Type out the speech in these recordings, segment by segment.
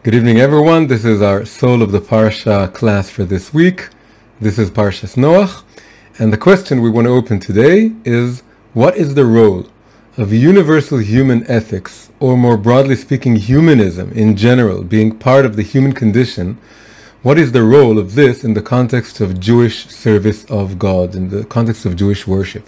Good evening, everyone. This is our Soul of the Parsha class for this week. This is Parshas Noach. And the question we want to open today is, what is the role of universal human ethics, or more broadly speaking, humanism in general, being part of the human condition? What is the role of this in the context of Jewish service of God, in the context of Jewish worship?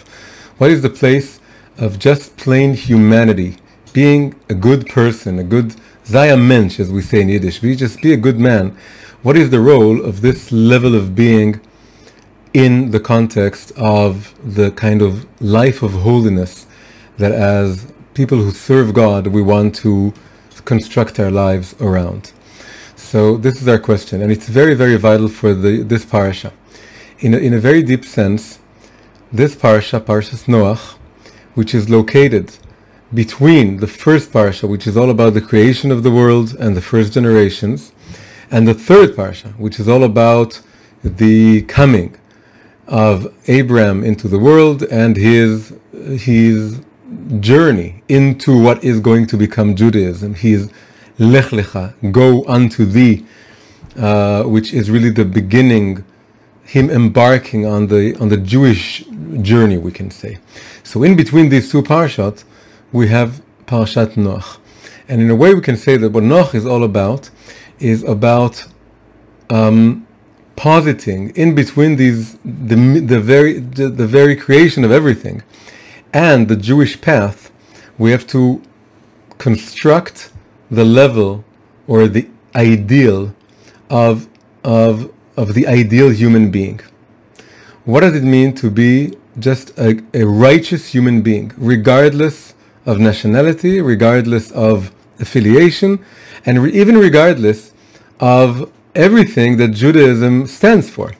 What is the place of just plain humanity, being a good person, a good Zaya Mensch, as we say in Yiddish, just be a good man? What is the role of this level of being in the context of the kind of life of holiness that as people who serve God, we want to construct our lives around? So this is our question, and it's very, very vital for this parasha. In a very deep sense, this parasha, Parshas Noach, which is located between the first parsha, which is all about the creation of the world and the first generations, and the third parsha, which is all about the coming of Abraham into the world and his journey into what is going to become Judaism. His Lech Lecha, go unto thee, which is really the beginning, him embarking on the Jewish journey, we can say. So in between these two parshat, we have Parshat Noach. And in a way we can say that what Noach is all about is about positing in between these the very creation of everything and the Jewish path. We have to construct the level or the ideal of the ideal human being. What does it mean to be just a righteous human being, regardless of nationality, regardless of affiliation, and even regardless of everything that Judaism stands for?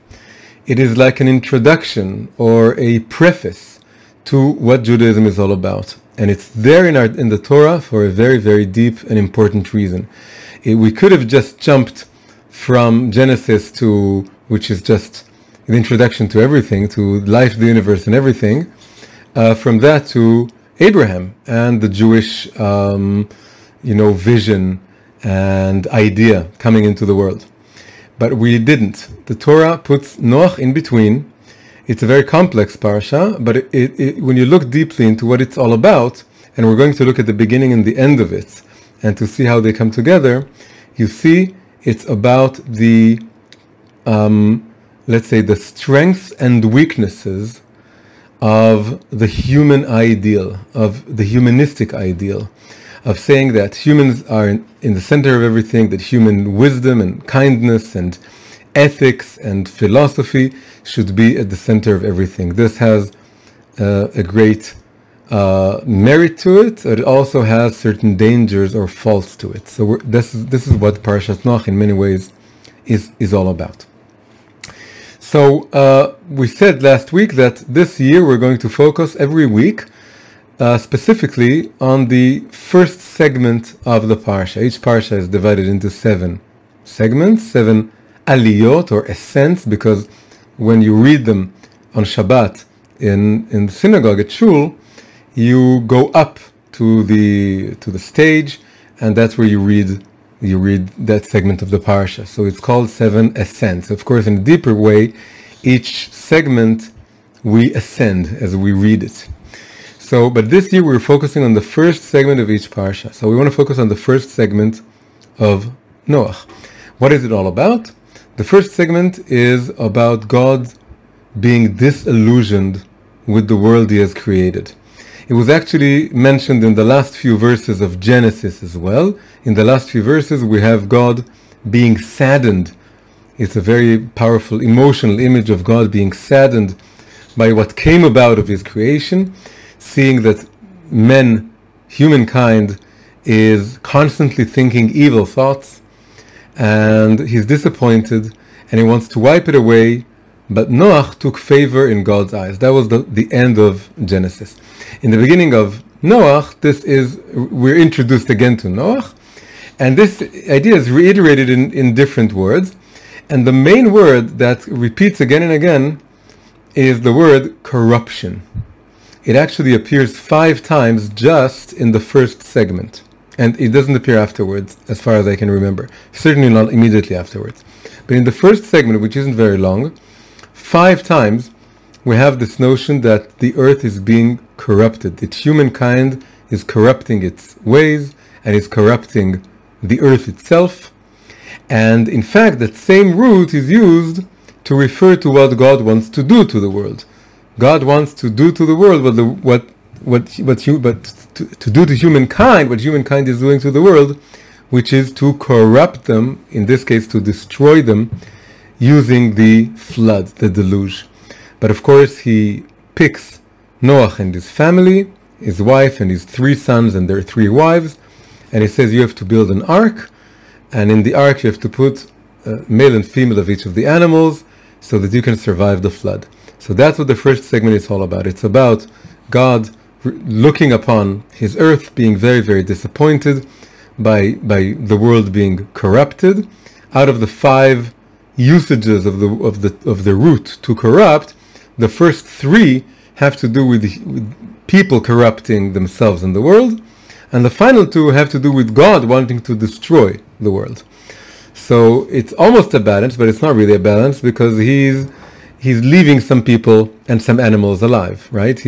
It is like an introduction or a preface to what Judaism is all about. And it's there in the Torah for a very, very deep and important reason. We could have just jumped from Genesis to, which is just the introduction to everything, to life, the universe, and everything, from that to Abraham and the Jewish, vision and idea coming into the world. But we didn't. The Torah puts Noach in between. It's a very complex parasha, but when you look deeply into what it's all about, and we're going to look at the beginning and the end of it, and to see how they come together, you see it's about the, let's say, the strengths and weaknesses of the human ideal, of the humanistic ideal, of saying that humans are in the center of everything, that human wisdom and kindness and ethics and philosophy should be at the center of everything. This has a great merit to it, but it also has certain dangers or faults to it. So this is what Parashat Noach in many ways is all about. So we said last week that this year we're going to focus every week specifically on the first segment of the parsha. Each parsha is divided into 7 segments, 7 aliyot or ascents, because when you read them on Shabbat in the synagogue at Shul, you go up to the stage, and that's where you read that segment of the parsha. So it's called 7 ascents. Of course, in a deeper way, each segment we ascend as we read it. So, but this year we're focusing on the first segment of each parsha. So we want to focus on the first segment of Noach. What is it all about? The first segment is about God being disillusioned with the world he has created. It was actually mentioned in the last few verses of Genesis as well. In the last few verses we have God being saddened. It's a very powerful emotional image of God being saddened by what came about of his creation, seeing that humankind is constantly thinking evil thoughts, and he's disappointed and he wants to wipe it away. But Noach took favor in God's eyes. That was the end of Genesis. In the beginning of Noach, we're introduced again to Noach, and this idea is reiterated in different words. And the main word that repeats again and again is the word corruption. It actually appears 5 times just in the first segment. and it doesn't appear afterwards, as far as I can remember. Certainly not immediately afterwards. But in the first segment, which isn't very long, 5 times we have this notion that the earth is being corrupted, that humankind is corrupting its ways and is corrupting the earth itself. And in fact, that same root is used to refer to what God wants to do to the world. God wants to do to the world to do to humankind what humankind is doing to the world, which is to corrupt them, in this case to destroy them, using the flood, the deluge. But of course he picks Noach and his family, his wife and his 3 sons and their 3 wives, and he says you have to build an ark, and in the ark you have to put male and female of each of the animals so that you can survive the flood. So that's what the first segment is all about. It's about God looking upon his earth, being very, very disappointed by the world being corrupted. Out of the 5 usages of the root to corrupt, the first 3 have to do with people corrupting themselves in the world, and the final 2 have to do with God wanting to destroy the world. So it's almost a balance, but it's not really a balance, because he's leaving some people and some animals alive, right?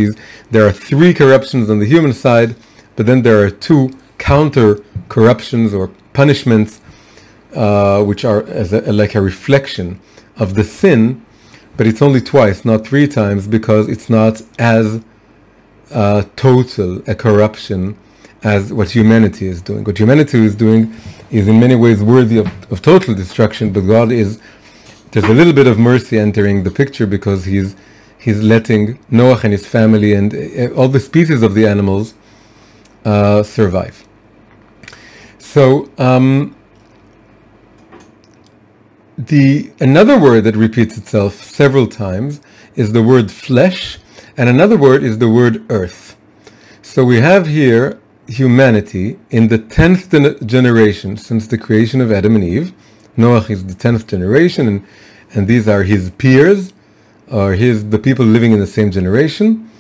There are 3 corruptions on the human side, but then there are 2 counter corruptions or punishments, which are like a reflection of the sin, but it's only twice, not 3 times, because it's not as total a corruption as what humanity is doing. What humanity is doing is in many ways worthy of total destruction, but there's a little bit of mercy entering the picture, because he's letting Noach and his family and all the species of the animals survive. So another word that repeats itself several times is the word flesh, and another word is the word earth. So we have here humanity in the 10th generation since the creation of Adam and Eve. Noach is the 10th generation, and these are his peers, or the people living in the same generation.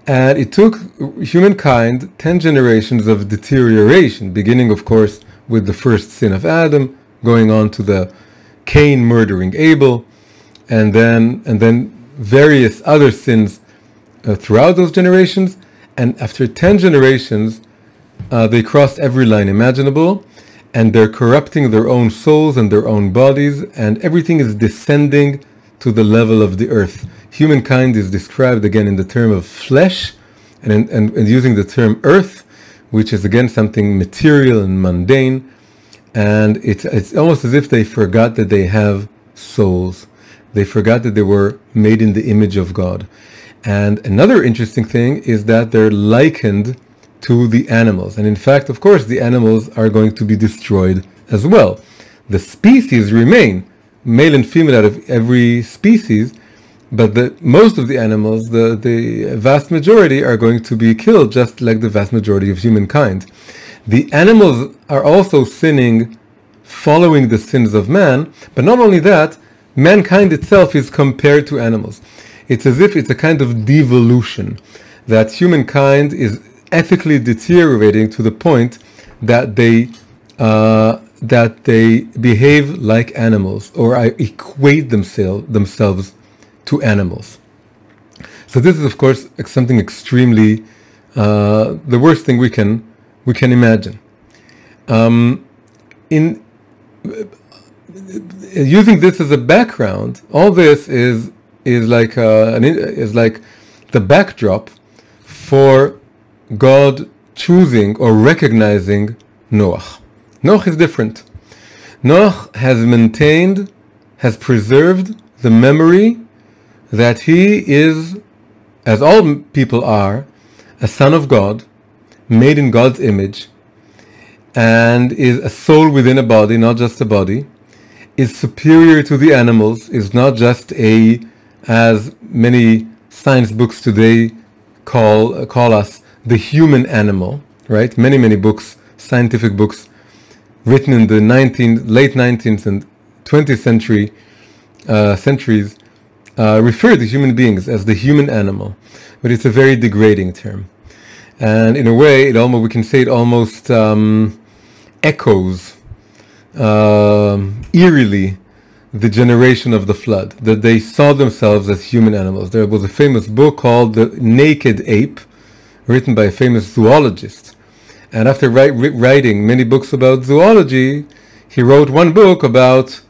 And it took humankind 10 generations of deterioration, beginning of course with the first sin of Adam, going on to the Cain murdering Abel, and then various other sins throughout those generations. And after 10 generations, they crossed every line imaginable, and they're corrupting their own souls and their own bodies, and everything is descending to the level of the earth. Humankind is described again in the term of flesh, and using the term earth, which is again something material and mundane, and it's almost as if they forgot that they have souls. They forgot that they were made in the image of God. And another interesting thing is that they're likened to the animals. And in fact, of course, the animals are going to be destroyed as well. The species remain, male and female out of every species, but most of the animals, the vast majority, are going to be killed, just like the vast majority of humankind. The animals are also sinning, following the sins of man, but not only that, mankind itself is compared to animals. It's as if it's a kind of devolution, that humankind is ethically deteriorating to the point that they behave like animals, or equate themselves to animals. So this is, of course, something extremely the worst thing we can imagine. In using this as a background, all this is like the backdrop for God choosing or recognizing Noach. Noach is different. Noach has preserved the memory that he is, as all people are, a son of God, made in God's image, and is a soul within a body, not just a body, is superior to the animals, is not just as many science books today call us, the human animal, right? Many books, scientific books, written in the late 19th and 20th centuries, refer to human beings as the human animal, but it's a very degrading term. And in a way, we can say it almost echoes eerily the generation of the flood, that they saw themselves as human animals. There was a famous book called The Naked Ape, written by a famous zoologist. And after writing many books about zoology, he wrote one book about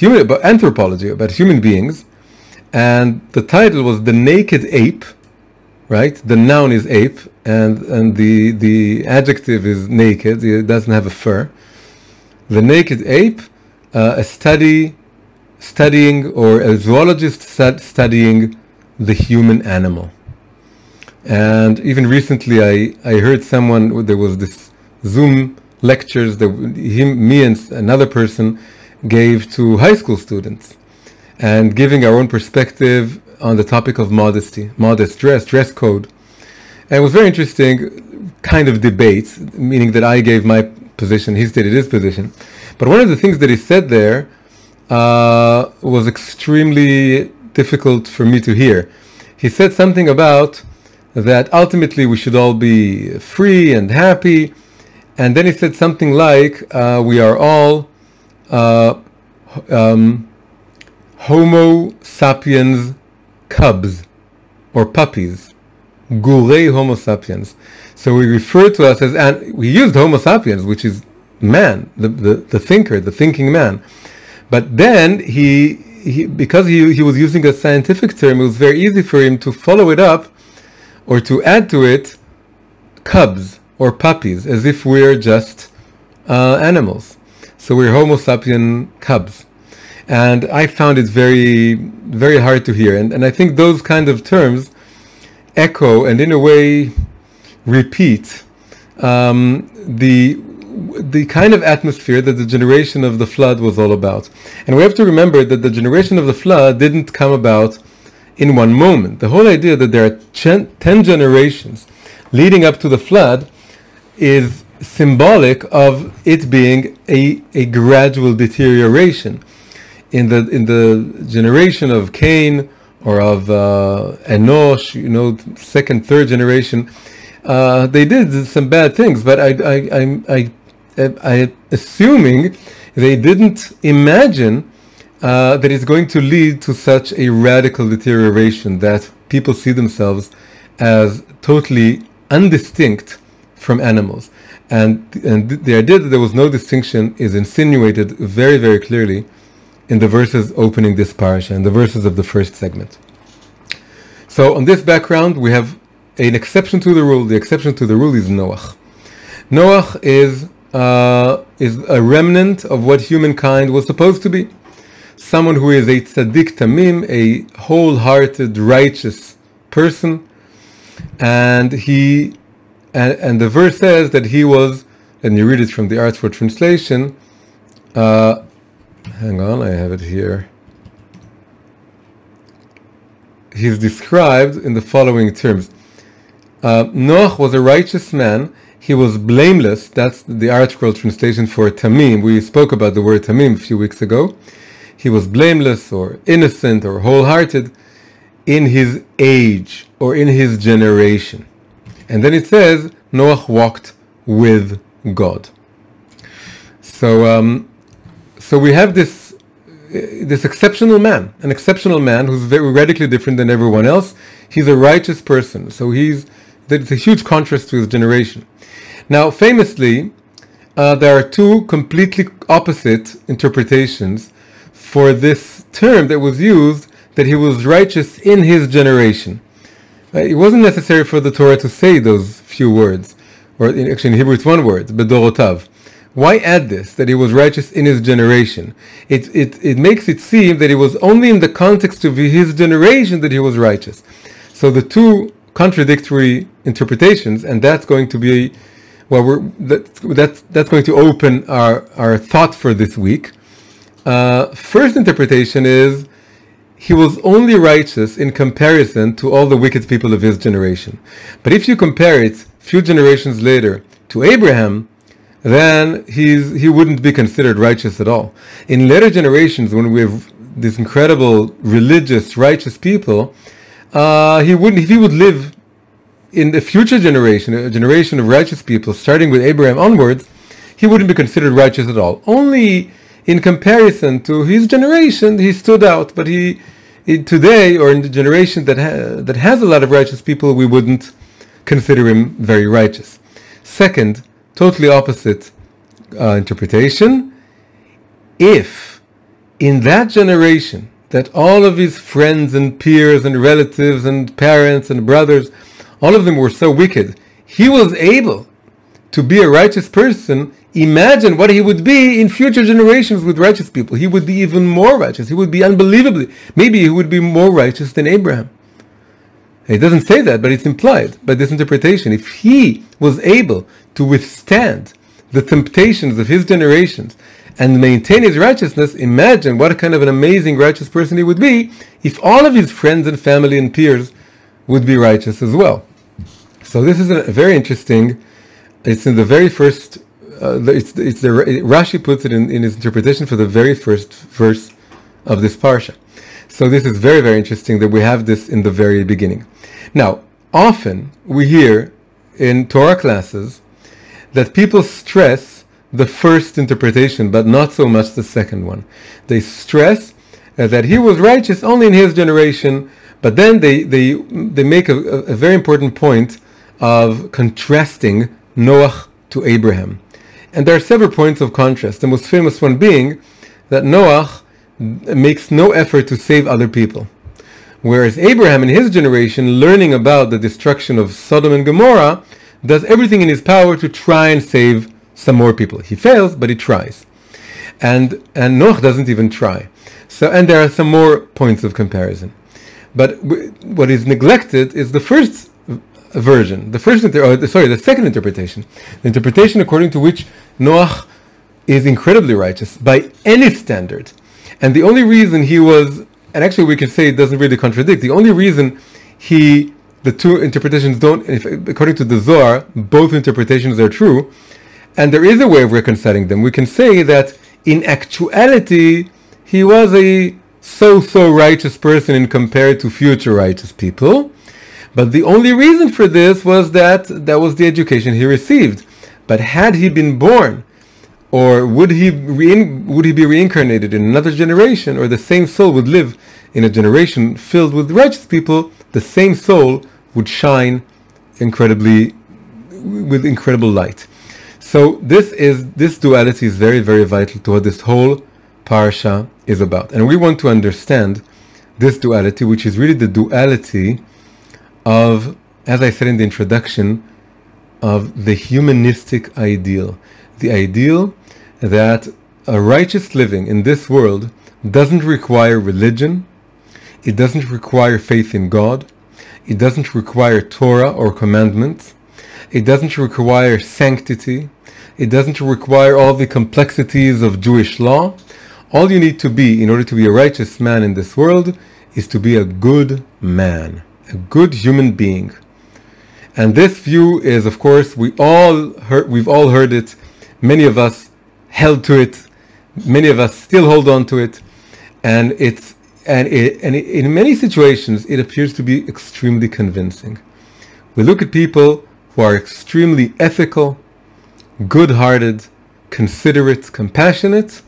anthropology, about human beings. And the title was The Naked Ape, right? The noun is ape, and the adjective is naked. It doesn't have a fur. The Naked Ape, studying, or a zoologist studying the human animal. And even recently I heard there was this Zoom lectures that me and another person gave to high school students, and giving our own perspective on the topic of modesty, modest dress code. And it was very interesting kind of debate, meaning that I gave my position, he stated his position. But one of the things that he said there was extremely difficult for me to hear. He said something about that ultimately we should all be free and happy. And then he said something like, we are all Homo sapiens cubs, or puppies. Gurei Homo sapiens. So we refer to us as, and we used Homo sapiens, which is man, the thinker, the thinking man. But then because he was using a scientific term, it was very easy for him to follow it up, or to add to it, cubs or puppies, as if we're just animals. So we're Homo sapien cubs. And I found it very, very hard to hear. And I think those kind of terms echo and in a way repeat the kind of atmosphere that the generation of the flood was all about. And we have to remember that the generation of the flood didn't come about in one moment. The whole idea that there are 10 generations leading up to the flood is symbolic of it being a gradual deterioration. In the generation of Cain or of Enosh, second, third generation, they did some bad things, but I assuming they didn't imagine that it's going to lead to such a radical deterioration that people see themselves as totally undistinct from animals. And the idea that there was no distinction is insinuated very, very clearly in the verses opening this parasha, in the verses of the first segment. So on this background, we have an exception to the rule. The exception to the rule is Noach. Noach is a remnant of what humankind was supposed to be. Someone who is a tzaddik tamim, a wholehearted, righteous person. And the verse says that he was, and you read it from the Artful Translation, hang on, I have it here. He's described in the following terms. Noach was a righteous man. He was blameless. That's the ArtScroll translation for tamim. We spoke about the word tamim a few weeks ago. He was blameless or innocent or wholehearted in his age or in his generation. And then it says, Noach walked with God. So we have this exceptional man, an exceptional man who's very radically different than everyone else. He's a righteous person. So there's a huge contrast to his generation. Now, famously, there are two completely opposite interpretations for this term that was used, that he was righteous in his generation. It wasn't necessary for the Torah to say those few words, or actually in Hebrew it's one word, bedorotav. Why add this, that he was righteous in his generation? It makes it seem that it was only in the context of his generation that he was righteous. So the two contradictory interpretations, and that's going to be, that's going to open our thought for this week. First interpretation is, he was only righteous in comparison to all the wicked people of his generation. But if you compare it few generations later to Abraham, then he wouldn't be considered righteous at all. In later generations, when we have these incredible religious, righteous people, if he would live in the future generation, a generation of righteous people, starting with Abraham onwards, he wouldn't be considered righteous at all. Only in comparison to his generation, he stood out. But today, or in the generation that has a lot of righteous people, we wouldn't consider him very righteous. Second, totally opposite interpretation. If in that generation, that all of his friends and peers and relatives and parents and brothers, all of them were so wicked, he was able to be a righteous person, imagine what he would be in future generations with righteous people. He would be even more righteous. He would be unbelievably, maybe he would be more righteous than Abraham. He doesn't say that, but it's implied by this interpretation. If he was able to withstand the temptations of his generations and maintain his righteousness, imagine what kind of an amazing righteous person he would be if all of his friends and family and peers would be righteous as well. So this is a very interesting, it's in the very first, Rashi puts it in his interpretation for the very first verse of this parsha. So this is very, very interesting that we have this in the very beginning. Now, often we hear in Torah classes that people stress the first interpretation, but not so much the second one. They stress that he was righteous only in his generation, but then they make a very important point of contrasting Noach to Abraham. And there are several points of contrast. The most famous one being that Noach makes no effort to save other people, whereas Abraham in his generation, learning about the destruction of Sodom and Gomorrah, does everything in his power to try and save some more people. He fails, but he tries. And Noach doesn't even try. So, and there are some more points of comparison. But what is neglected is the first version, the second interpretation. The interpretation according to which Noach is incredibly righteous by any standard. And the only reason he was, and actually we can say it doesn't really contradict, the only reason the two interpretations don't, according to the Zohar, both interpretations are true, and there is a way of reconciling them. We can say that in actuality, he was a so-so righteous person in compared to future righteous people. But the only reason for this was that was the education he received. But had he been born, or would he be reincarnated in another generation, or the same soul would live in a generation filled with righteous people, the same soul would shine with incredible light. So this duality is very, very vital to what this whole parsha is about. And we want to understand this duality, which is really the duality of, as I said in the introduction, of the humanistic ideal. The ideal that a righteous living in this world doesn't require religion, it doesn't require faith in God, it doesn't require Torah or commandments, it doesn't require sanctity, it doesn't require all the complexities of Jewish law. All you need to be in order to be a righteous man in this world is to be a good man, a good human being. And this view is, of course, we've all heard it. Many of us held to it. Many of us still hold on to it. And in many situations, it appears to be extremely convincing. We look at people who are extremely ethical, good-hearted, considerate, compassionate,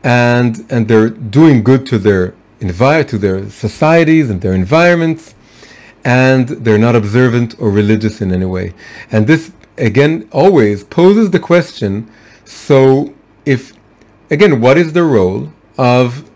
and they're doing good to their societies and their environments, and they're not observant or religious in any way. And this, again, always poses the question, so what is the role of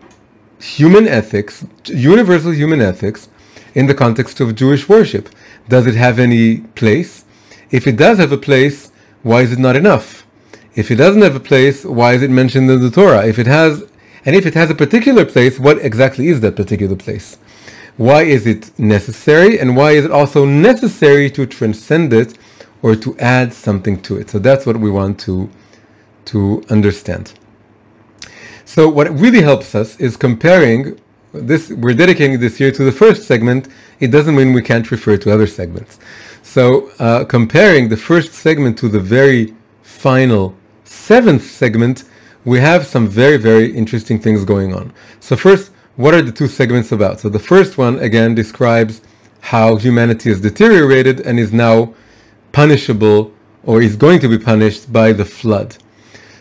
human ethics, universal human ethics, in the context of Jewish worship? Does it have any place? If it does have a place, why is it not enough? If it doesn't have a place, why is it mentioned in the Torah? If it has a particular place, what exactly is that particular place? Why is it necessary? And why is it also necessary to transcend it or to add something to it? So that's what we want to understand. So what really helps us is comparing this. We're dedicating this year to the first segment. It doesn't mean we can't refer to other segments. So comparing the first segment to the very final seventh segment, we have some very, very interesting things going on. So first, what are the two segments about? So the first one, again, describes how humanity has deteriorated and is now punishable, or is going to be punished by the flood.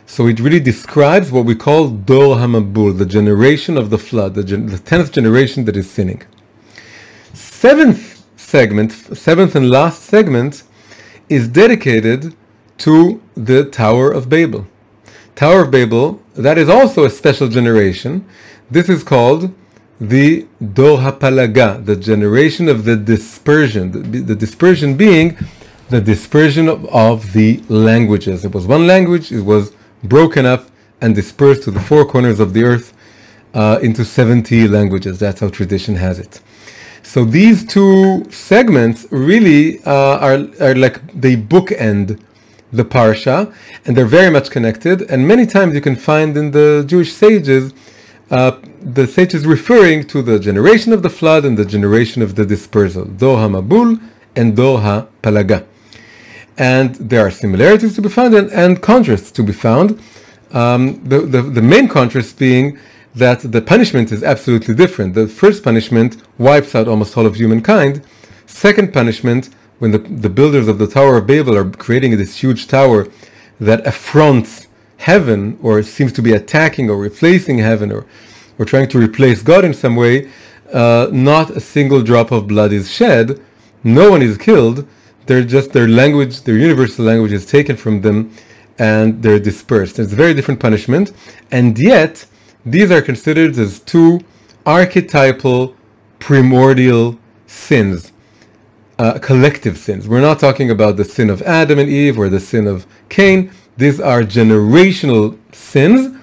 So it really describes what we call Dor HaMabul, the generation of the flood, the 10th generation that is sinning. Seventh and last segment is dedicated to the Tower of Babel. Tower of Babel, that is also a special generation. This is called the Dor HaPalaga, the generation of the dispersion. The dispersion being the dispersion of the languages. It was one language, it was broken up and dispersed to the four corners of the earth into 70 languages. That's how tradition has it. So these two segments really are like they bookend the parsha, and they're very much connected. And many times you can find in the Jewish sages, the sages referring to the generation of the flood and the generation of the dispersal, Dor HaMabul and Dor HaPalaga. And there are similarities to be found and contrasts to be found. The main contrast being that the punishment is absolutely different. The first punishment wipes out almost all of humankind. Second punishment, when the builders of the Tower of Babel are creating this huge tower that affronts heaven, or seems to be attacking or replacing heaven, or trying to replace God in some way, not a single drop of blood is shed. No one is killed. Their language, their universal language is taken from them, and they're dispersed. It's a very different punishment, and yet these are considered as two archetypal, primordial sins, collective sins. We're not talking about the sin of Adam and Eve or the sin of Cain. These are generational sins.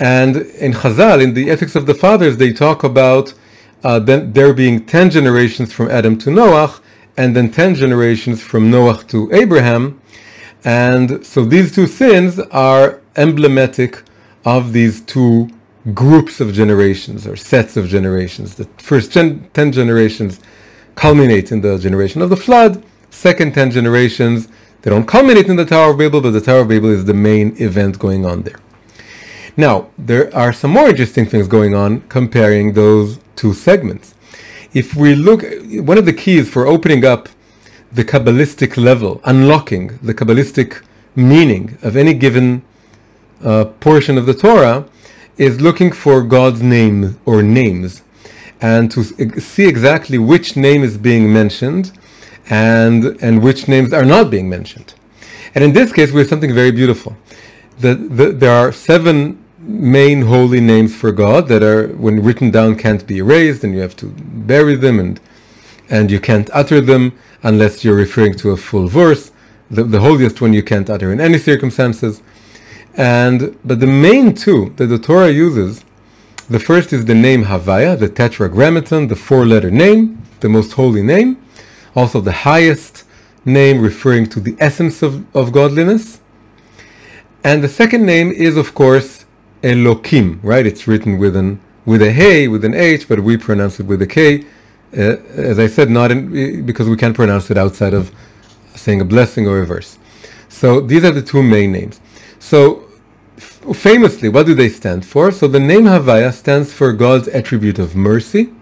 And in Chazal, in the Ethics of the Fathers, they talk about then there being 10 generations from Adam to Noach, and then 10 generations from Noach to Abraham. And so these two sins are emblematic of these two groups of generations, or sets of generations. The first 10 generations culminate in the generation of the flood. Second 10 generations, they don't culminate in the Tower of Babel, but the Tower of Babel is the main event going on there. Now, there are some more interesting things going on comparing those two segments. If we look, one of the keys for opening up the Kabbalistic level, unlocking the Kabbalistic meaning of any given portion of the Torah, is looking for God's name or names, and to see exactly which name is being mentioned and which names are not being mentioned. And in this case, we have something very beautiful. There are 7 main holy names for God that are, when written down, can't be erased, and you have to bury them, and you can't utter them unless you're referring to a full verse. The holiest one you can't utter in any circumstances. But the main two that the Torah uses, the first is the name Havaya, the Tetragrammaton, the 4-letter name, the most holy name, also the highest name referring to the essence of godliness. And the second name is, of course, Elokim, right? It's written with a Hey, with an H, but we pronounce it with a K. As I said, because we can't pronounce it outside of saying a blessing or a verse. So these are the two main names. So famously, what do they stand for? So the name Havaya stands for God's attribute of mercy,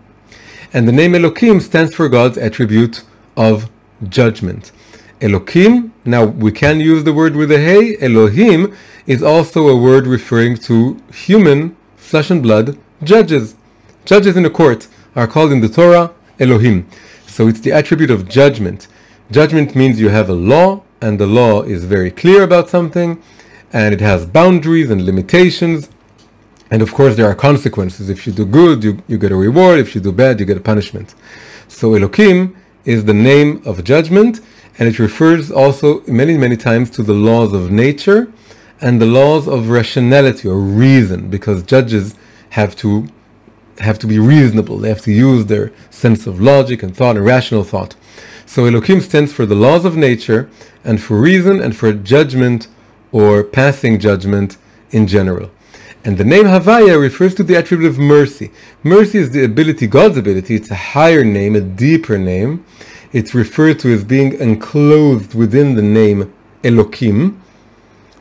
and the name Elokim stands for God's attribute of judgment. Elokim, now we can use the word with a Hey. Elohim is also a word referring to human, flesh and blood, judges. Judges in a court are called in the Torah Elohim. So it's the attribute of judgment. Judgment means you have a law, and the law is very clear about something, and it has boundaries and limitations, and of course there are consequences. If you do good, you get a reward. If you do bad, you get a punishment. So Elokim is the name of judgment, and it refers also many times to the laws of nature and the laws of rationality or reason, because judges have to be reasonable. They have to use their sense of logic and thought and rational thought. So Elokim stands for the laws of nature and for reason and for judgment or passing judgment in general. And the name Havaya refers to the attribute of mercy. Mercy is the ability, God's ability. It's a higher name, a deeper name. It's referred to as being enclosed within the name Elokim.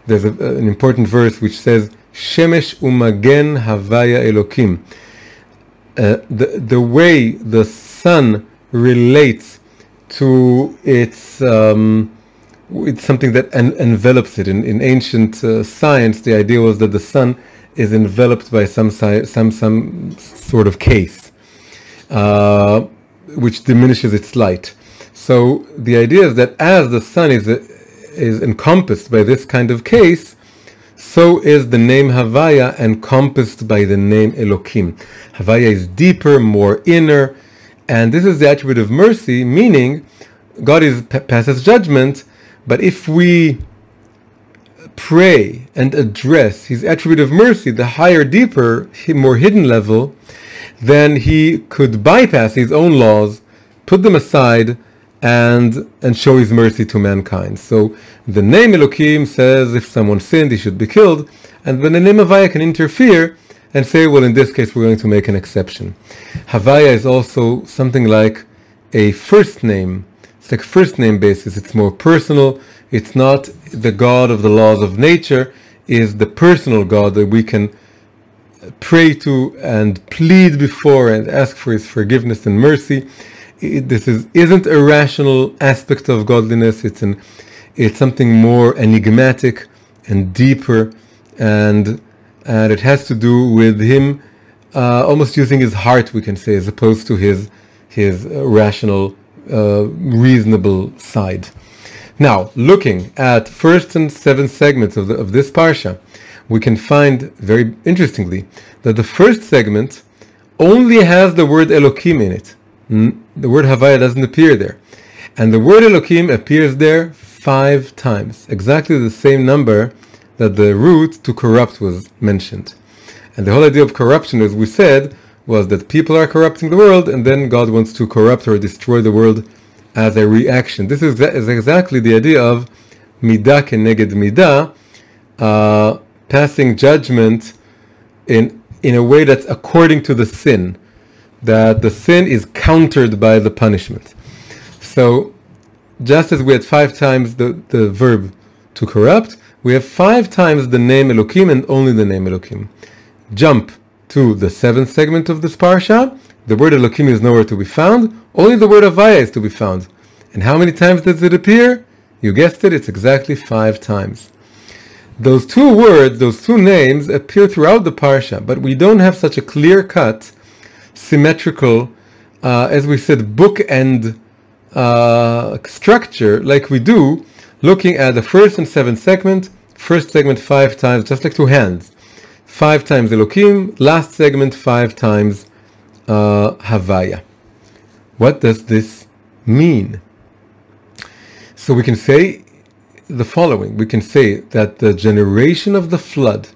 There's an important verse which says, Shemesh umagen Havaya Elokim. The way the sun relates to its it's something that envelops it. In ancient science, the idea was that the sun is enveloped by some sort of case, which diminishes its light. So the idea is that as the sun is encompassed by this kind of case, so is the name Havaya encompassed by the name Elokim. Havaya is deeper, more inner, and this is the attribute of mercy, meaning God passes judgment, but if we pray and address his attribute of mercy, the higher, deeper, more hidden level, then he could bypass his own laws, put them aside, and show his mercy to mankind. So the name Elokim says if someone sinned, he should be killed, and then the name Havaya can interfere and say, well, in this case, we're going to make an exception. Havaya is also something like a first name. It's like first name basis. It's more personal. It's not the God of the laws of nature, is the personal God that we can pray to and plead before and ask for his forgiveness and mercy. This isn't a rational aspect of godliness. It's something more enigmatic and deeper, and it has to do with him almost using his heart, we can say, as opposed to his rational, reasonable side. Now, looking at first and seventh segments of this parsha, we can find, very interestingly, that the first segment only has the word Elokim in it. The word Havaya doesn't appear there. And the word Elokim appears there 5 times, exactly the same number that the root to corrupt was mentioned. And the whole idea of corruption, as we said, was that people are corrupting the world, and then God wants to corrupt or destroy the world as a reaction. This is exactly the idea of midah keneged midah, passing judgment in a way that's according to the sin, that the sin is countered by the punishment. So just as we had 5 times the verb to corrupt, we have 5 times the name Elokim and only the name Elokim. Jump to the 7th segment of this parsha. The word Elokim is nowhere to be found. Only the word Havaya is to be found. And how many times does it appear? You guessed it, it's exactly 5 times. Those 2 words, those 2 names appear throughout the parsha, but we don't have such a clear-cut, symmetrical, as we said, bookend structure like we do looking at the first and 7th segment. First segment 5 times, just like 2 hands. 5 times Elokim, last segment 5 times Havaya. What does this mean? So we can say the following. We can say that the generation of the flood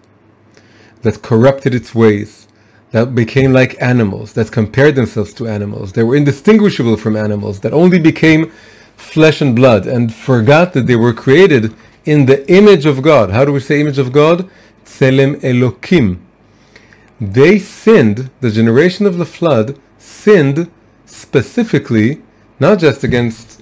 that corrupted its ways, that became like animals, that compared themselves to animals, they were indistinguishable from animals, that only became flesh and blood and forgot that they were created in the image of God. How do we say image of God? Tselem Elokim. They sinned, the generation of the flood sinned specifically, not just against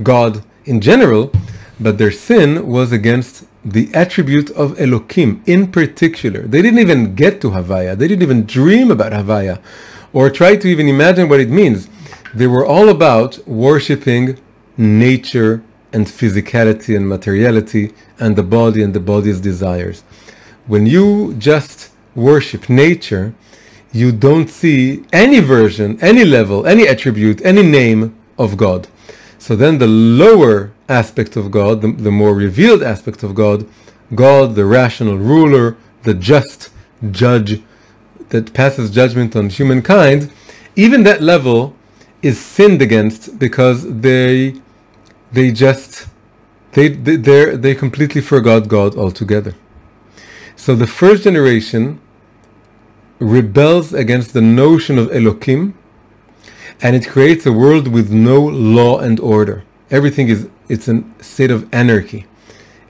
God in general, but their sin was against the attribute of Elokim in particular. They didn't even get to Havaya. They didn't even dream about Havaya or try to even imagine what it means. They were all about worshipping nature and physicality and materiality and the body and the body's desires. When you just worship nature, you don't see any version, any level, any attribute, any name of God. So then the lower aspect of God, the more revealed aspect of God, the rational ruler, the just judge that passes judgment on humankind, even that level is sinned against because they completely forgot God altogether. So the first generation rebels against the notion of Elokim, and it creates a world with no law and order. Everything it's a state of anarchy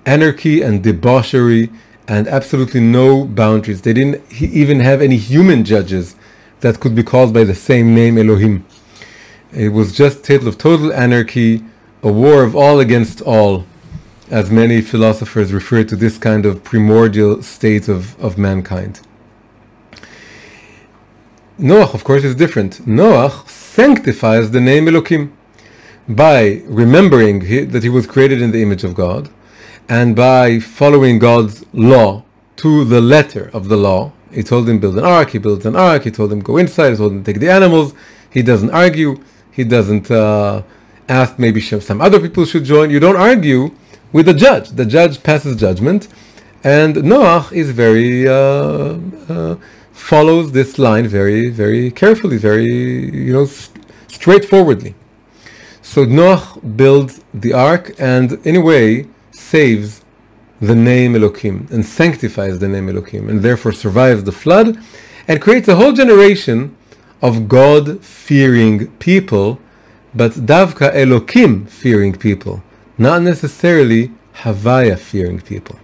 and debauchery, and absolutely no boundaries. They didn't even have any human judges that could be called by the same name, Elohim. It was just a state of total anarchy, a war of all against all, as many philosophers refer to this kind of primordial state of mankind. Noach, of course, is different. Noach sanctifies the name Elokim by remembering that he was created in the image of God, and by following God's law to the letter of the law. He told him build an ark, he builds an ark. He told him go inside, he told him take the animals. He doesn't argue. He doesn't ask maybe some other people should join. You don't argue with the judge. The judge passes judgment, and Noach is very follows this line very, very carefully, very straightforwardly. So Noach builds the ark, and in a way saves the name Elokim and sanctifies the name Elokim, and therefore survives the flood and creates a whole generation of God-fearing people, but davka Elokim-fearing people, not necessarily Havaya-fearing people.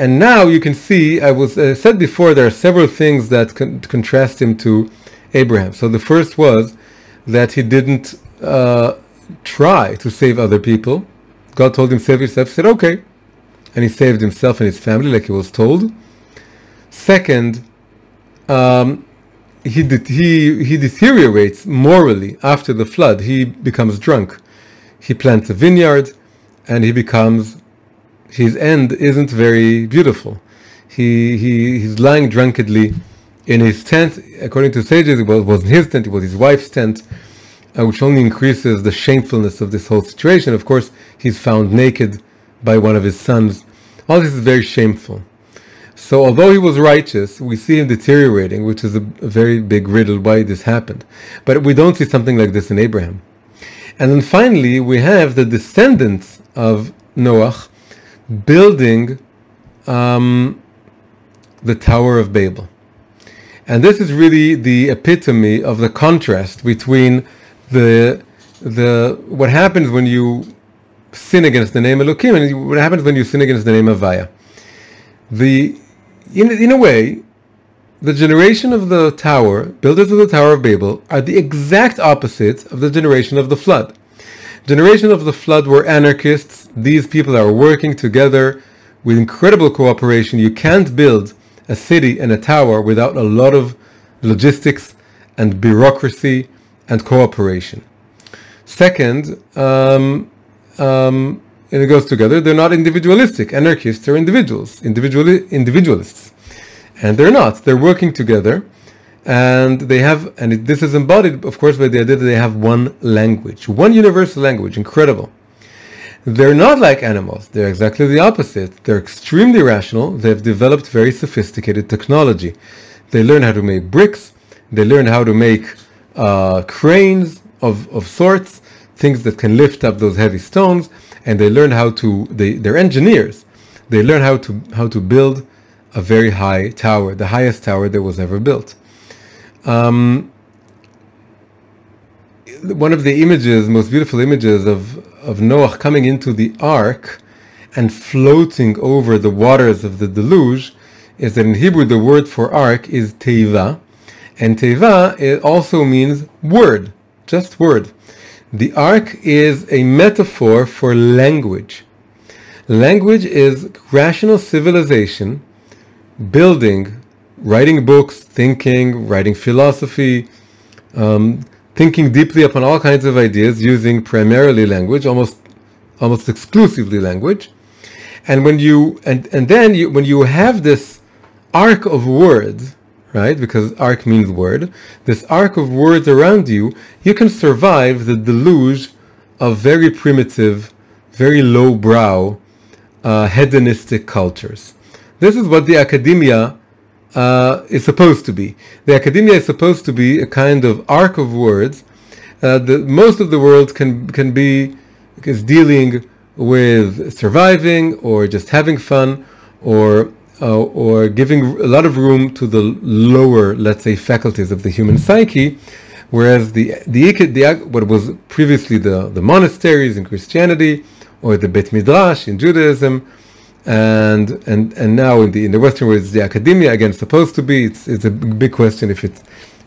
And now you can see, I said before, there are several things that contrast him to Abraham. So the first was that he didn't try to save other people. God told him, save yourself. He said, okay. And he saved himself and his family like he was told. Second, he deteriorates morally after the flood. He becomes drunk. He plants a vineyard, and his end isn't very beautiful. He's lying drunkenly in his tent. According to sages, it wasn't his tent, it was his wife's tent, which only increases the shamefulness of this whole situation. Of course, he's found naked by one of his sons. All this is very shameful. So although he was righteous, we see him deteriorating, which is a very big riddle why this happened. But we don't see something like this in Abraham. And then finally, we have the descendants of Noach building the Tower of Babel. And this is really the epitome of the contrast between what happens when you sin against the name Elokim and what happens when you sin against the name Havaya. In a way, the generation of the tower, builders of the Tower of Babel, are the exact opposite of the generation of the flood. Generation of the flood were anarchists. These people are working together with incredible cooperation. You can't build a city and a tower without a lot of logistics and bureaucracy and cooperation. Second, and it goes together, they're not individualistic. Anarchists are individualists. And they're not. They're working together. And this is embodied, of course, by the idea that they have one language, one universal language. Incredible. They're not like animals. They're exactly the opposite. They're extremely rational. They've developed very sophisticated technology. They learn how to make bricks. They learn how to make cranes of sorts, things that can lift up those heavy stones. And they learn they're engineers. They learn how to build a very high tower, the highest tower that was ever built. One of the most beautiful images of Noach coming into the ark and floating over the waters of the deluge is that in Hebrew the word for ark is teiva, and teiva it also means word, just word. The ark is a metaphor for language. Language is rational civilization, building, writing books, writing philosophy, thinking deeply upon all kinds of ideas, using primarily language, almost exclusively language. And when you have this arc of words, right? Because arc means word. This arc of words around you, you can survive the deluge of very primitive, very lowbrow, hedonistic cultures. This is what the academia is supposed to be. The academia is supposed to be a kind of arc of words. Most of the world is dealing with surviving or just having fun or giving a lot of room to the lower, let's say, faculties of the human psyche, whereas what was previously the monasteries in Christianity or the Bet Midrash in Judaism, and now in the Western world, it's the academia, again, supposed to be. It's a big question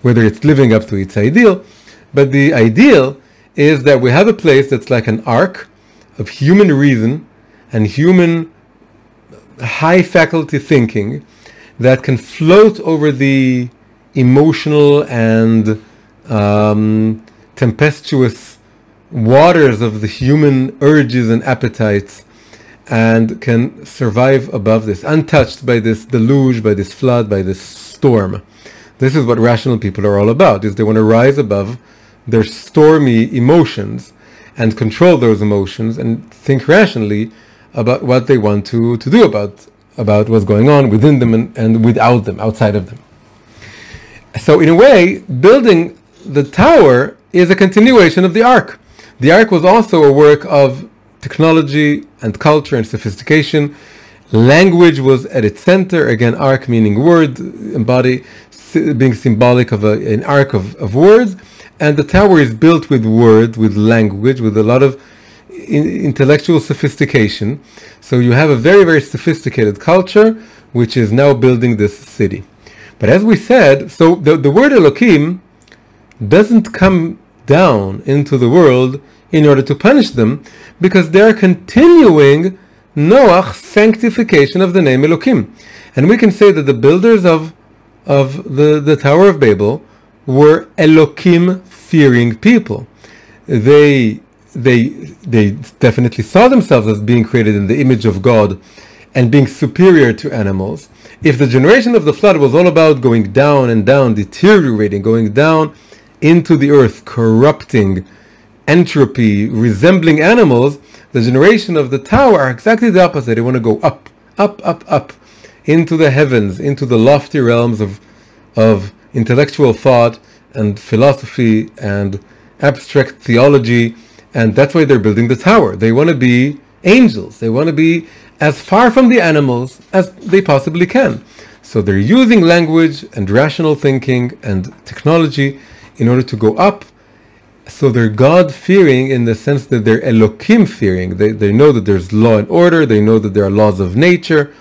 whether it's living up to its ideal. But the ideal is that we have a place that's like an arc of human reason and human high faculty thinking that can float over the emotional and tempestuous waters of the human urges and appetites, and can survive above this, untouched by this deluge, by this flood, by this storm. This is what rational people are all about, is they want to rise above their stormy emotions and control those emotions and think rationally about what they want to do about what's going on within them and without them, outside of them. So in a way, building the tower is a continuation of the ark. The ark was also a work of technology and culture and sophistication. Language was at its center. Again, ark meaning word, being symbolic of an ark of words. And the tower is built with words, with language, with a lot of intellectual sophistication. So you have a very, very sophisticated culture, which is now building this city. But as we said, so the word Elokim doesn't come down into the world in order to punish them, because they're continuing Noach's sanctification of the name Elokim. And we can say that the builders of the Tower of Babel were Elokim-fearing people. They definitely saw themselves as being created in the image of God and being superior to animals. If the generation of the flood was all about going down and down, deteriorating, going down into the earth, corrupting, entropy, resembling animals, the generation of the tower are exactly the opposite. They want to go up, up, up, up, into the heavens, into the lofty realms of intellectual thought and philosophy and abstract theology, and that's why they're building the tower. They want to be angels. They want to be as far from the animals as they possibly can. So they're using language and rational thinking and technology in order to go up. So they're God-fearing in the sense that they're Elokim-fearing. They know that there's law and order, they know that there are laws of nature,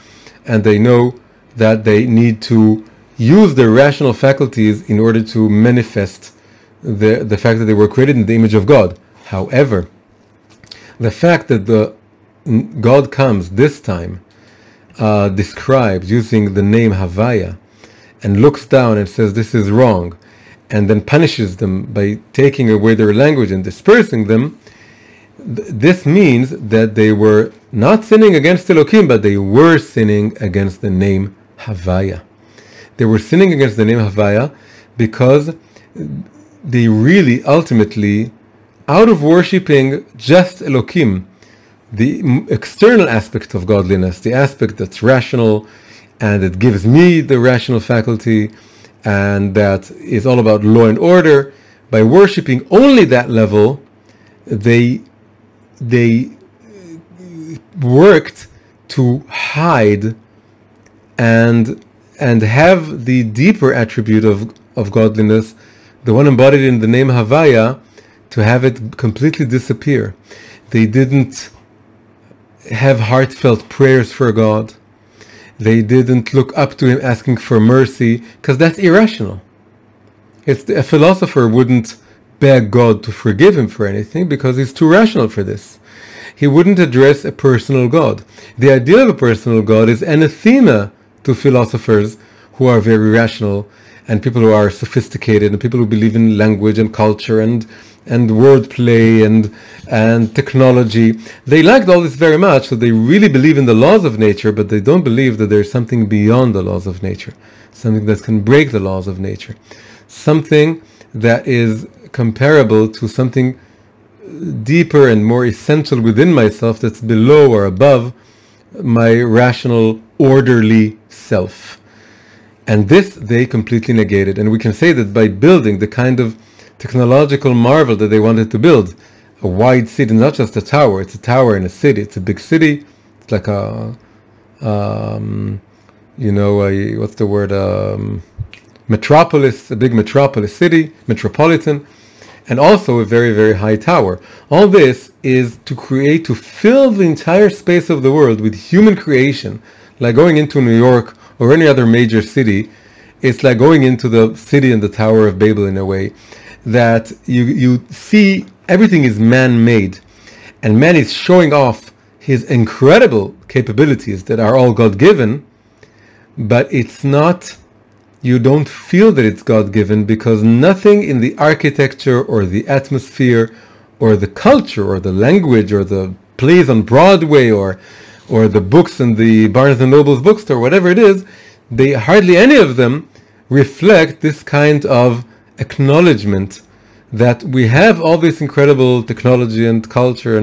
and they know that they need to use their rational faculties in order to manifest the fact that they were created in the image of God. However, the fact that God comes this time, described using the name Havaya, and looks down and says this is wrong, and then punishes them by taking away their language and dispersing them, this means that they were not sinning against Elokim, but they were sinning against the name Havaya. They were sinning against the name Havaya because they really ultimately, out of worshipping just Elokim, the external aspect of godliness, the aspect that's rational and it gives me the rational faculty, and that is all about law and order, by worshipping only that level, they worked to hide and have the deeper attribute of godliness, the one embodied in the name Havaya, to have it completely disappear. They didn't have heartfelt prayers for God. They didn't look up to him asking for mercy, because that's irrational. A philosopher wouldn't beg God to forgive him for anything because he's too rational for this. He wouldn't address a personal God. The idea of a personal God is anathema to philosophers who are very rational, and people who are sophisticated, and people who believe in language and culture and wordplay and technology. They liked all this very much, so they really believe in the laws of nature, but they don't believe that there's something beyond the laws of nature, something that can break the laws of nature, something that is comparable to something deeper and more essential within myself, that's below or above my rational, orderly self. And this they completely negated. And we can say that by building the kind of technological marvel that they wanted to build, a wide city, not just a tower, it's a tower in a city, it's a big city, it's like a, what's the word, metropolis, a big metropolis city, metropolitan, and also a very, very high tower. All this is to fill the entire space of the world with human creation, like going into New York or any other major city. It's like going into the city and the Tower of Babel in a way, that you see everything is man-made, and man is showing off his incredible capabilities that are all God-given, but it's not you don't feel that it's God-given, because nothing in the architecture or the atmosphere or the culture or the language or the plays on Broadway or the books in the Barnes and Noble's bookstore, whatever it is, they hardly any of them reflect this kind of acknowledgement that we have all this incredible technology and culture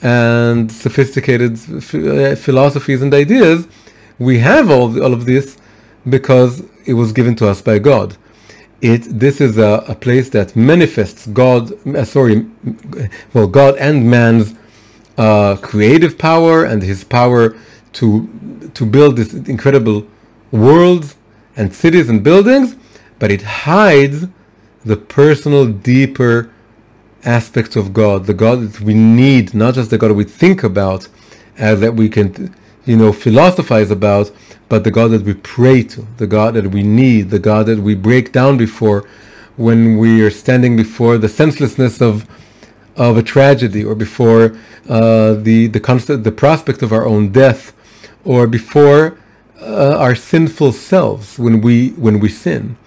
and sophisticated philosophies and ideas. We have all of this because it was given to us by God. This is a place that manifests God and man's creative power and his power to build this incredible worlds and cities and buildings, but it hides the personal, deeper aspects of God, the God that we need, not just the God that we think about, as that we can, philosophize about, but the God that we pray to, the God that we need, the God that we break down before when we are standing before the senselessness of a tragedy, or before the prospect of our own death, or before our sinful selves when we sin.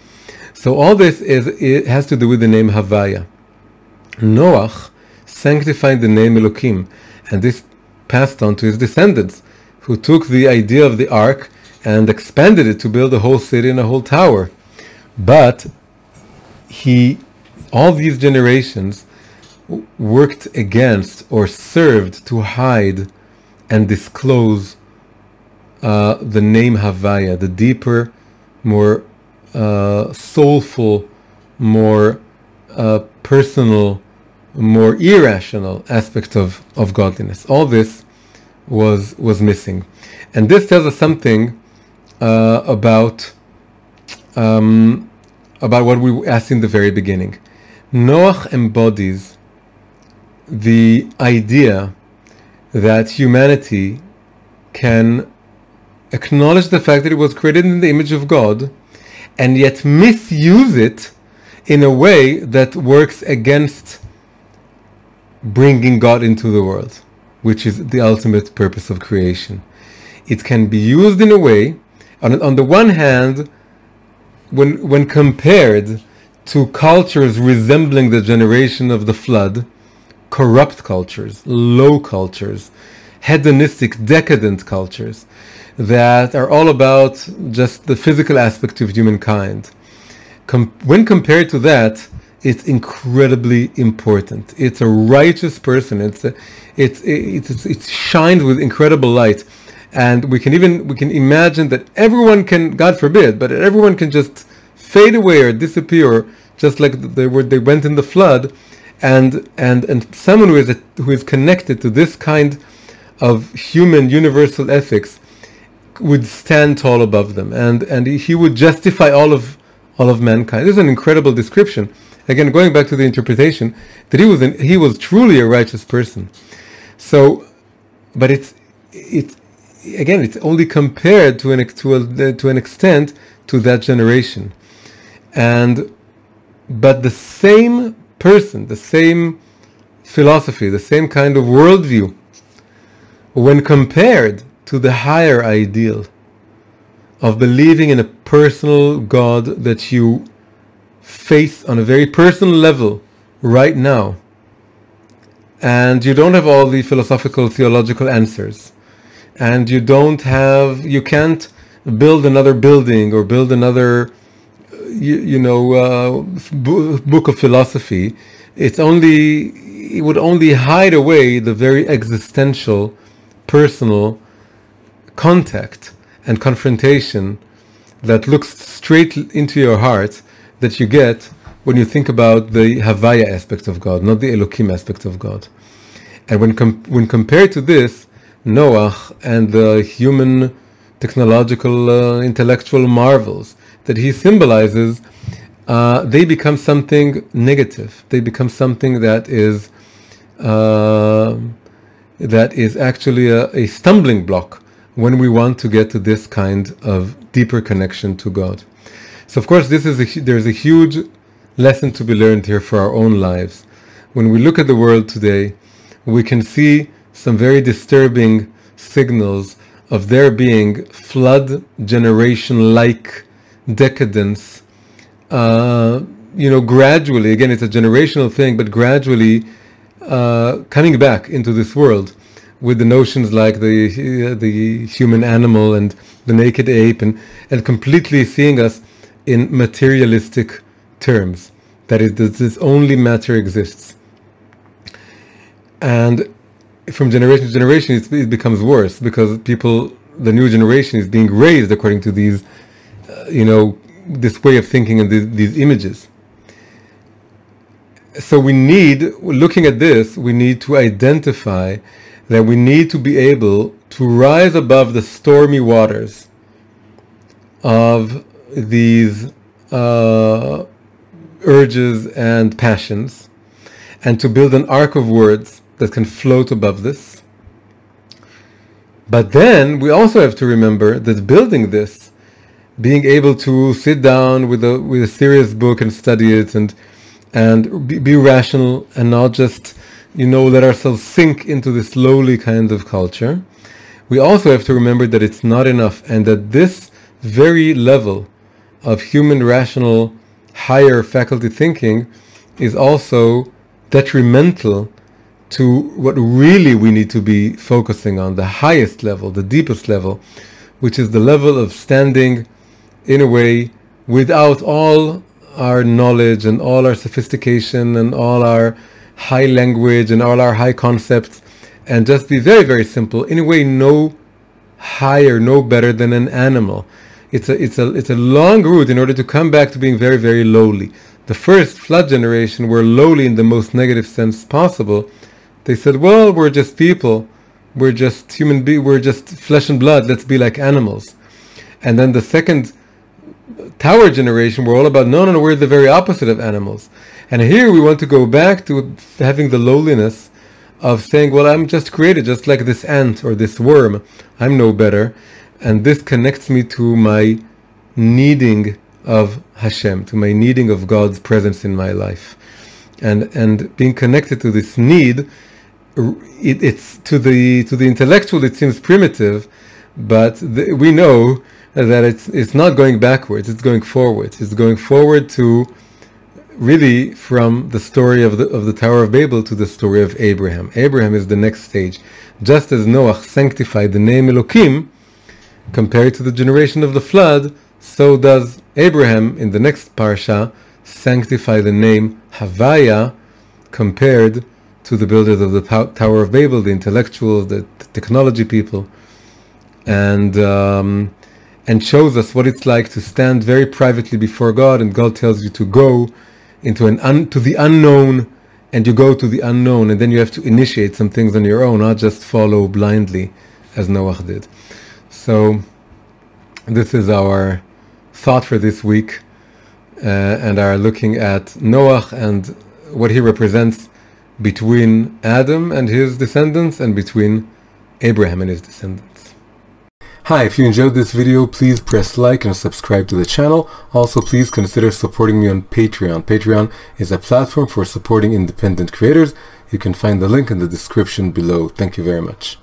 So all this it has to do with the name Havaya. Noach sanctified the name Elokim, and this passed on to his descendants, who took the idea of the ark and expanded it to build a whole city and a whole tower. But all these generations worked against or served to hide and disclose the name Havaya, the deeper, more soulful, more personal, more irrational aspect of godliness. All this was missing, and this tells us something about what we asked in the very beginning. Noach embodies the idea that humanity can acknowledge the fact that it was created in the image of God, and yet misuse it in a way that works against bringing God into the world, which is the ultimate purpose of creation. It can be used in a way, on the one hand, when compared to cultures resembling the generation of the flood, corrupt cultures, low cultures, hedonistic, decadent cultures, that are all about just the physical aspect of humankind. When compared to that, it's incredibly important. It's a righteous person. It shines with incredible light, and we can imagine that everyone can, God forbid, but everyone can just fade away or disappear, just like they went in the flood, and someone who is connected to this kind of human universal ethics would stand tall above them, and he would justify all of mankind. This is an incredible description. Again, going back to the interpretation, that he was truly a righteous person. So, but it's only compared to an extent to that generation, but the same person, the same philosophy, the same kind of worldview, when compared to the higher ideal of believing in a personal God that you face on a very personal level right now, and you don't have all the philosophical, theological answers, and you can't build another building or build another book of philosophy. It would only hide away the very existential, personal contact and confrontation that looks straight into your heart that you get when you think about the Havaya aspect of God, not the Elokim aspect of God. And when compared to this, Noach and the human technological intellectual marvels that he symbolizes, they become something negative. They become something that is actually a stumbling block when we want to get to this kind of deeper connection to God. So of course there's a huge lesson to be learned here for our own lives. When we look at the world today, we can see some very disturbing signals of there being flood generation-like decadence, gradually, again, it's a generational thing, but gradually coming back into this world with the notions like the human animal and the naked ape, and completely seeing us in materialistic terms. That is, this only matter exists. And from generation to generation, it becomes worse, because the new generation is being raised according to these, this way of thinking and these images. So looking at this, we need to identify that we need to be able to rise above the stormy waters of these urges and passions, and to build an ark of words that can float above this. But then we also have to remember that building this, being able to sit down with a serious book and study it, and be rational, and not just let ourselves sink into this lowly kind of culture, we also have to remember that it's not enough, and that this very level of human rational higher faculty thinking is also detrimental to what really we need to be focusing on, the highest level, the deepest level, which is the level of standing in a way without all our knowledge and all our sophistication and all our high language and all our high concepts, and just be very, very simple, in a way no higher, no better than an animal. It's a long route in order to come back to being very, very lowly. The first flood generation were lowly in the most negative sense possible. They said, well, we're just people, we're just human beings, we're just flesh and blood, let's be like animals. And then the second tower generation were all about, no, we're the very opposite of animals. And here we want to go back to having the lowliness of saying, well, I'm just created just like this ant or this worm, I'm no better. And this connects me to my needing of Hashem, to my needing of God's presence in my life. And being connected to this need, it's to the intellectual it seems primitive, but we know that it's not going backwards, it's going forward. It's going forward to really from the story of the Tower of Babel to the story of Abraham. Abraham is the next stage. Just as Noach sanctified the name Elokim, compared to the generation of the flood, so does Abraham in the next parsha sanctify the name Havaya, compared to the builders of the Tower of Babel, the intellectuals, the technology people, and shows us what it's like to stand very privately before God, and God tells you to go into to the unknown, and you go to the unknown, and then you have to initiate some things on your own, not just follow blindly as Noach did. So this is our thought for this week, and are looking at Noach and what he represents between Adam and his descendants, and between Abraham and his descendants. Hi, if you enjoyed this video, please press like and subscribe to the channel. Also, please consider supporting me on Patreon. Patreon is a platform for supporting independent creators. You can find the link in the description below. Thank you very much.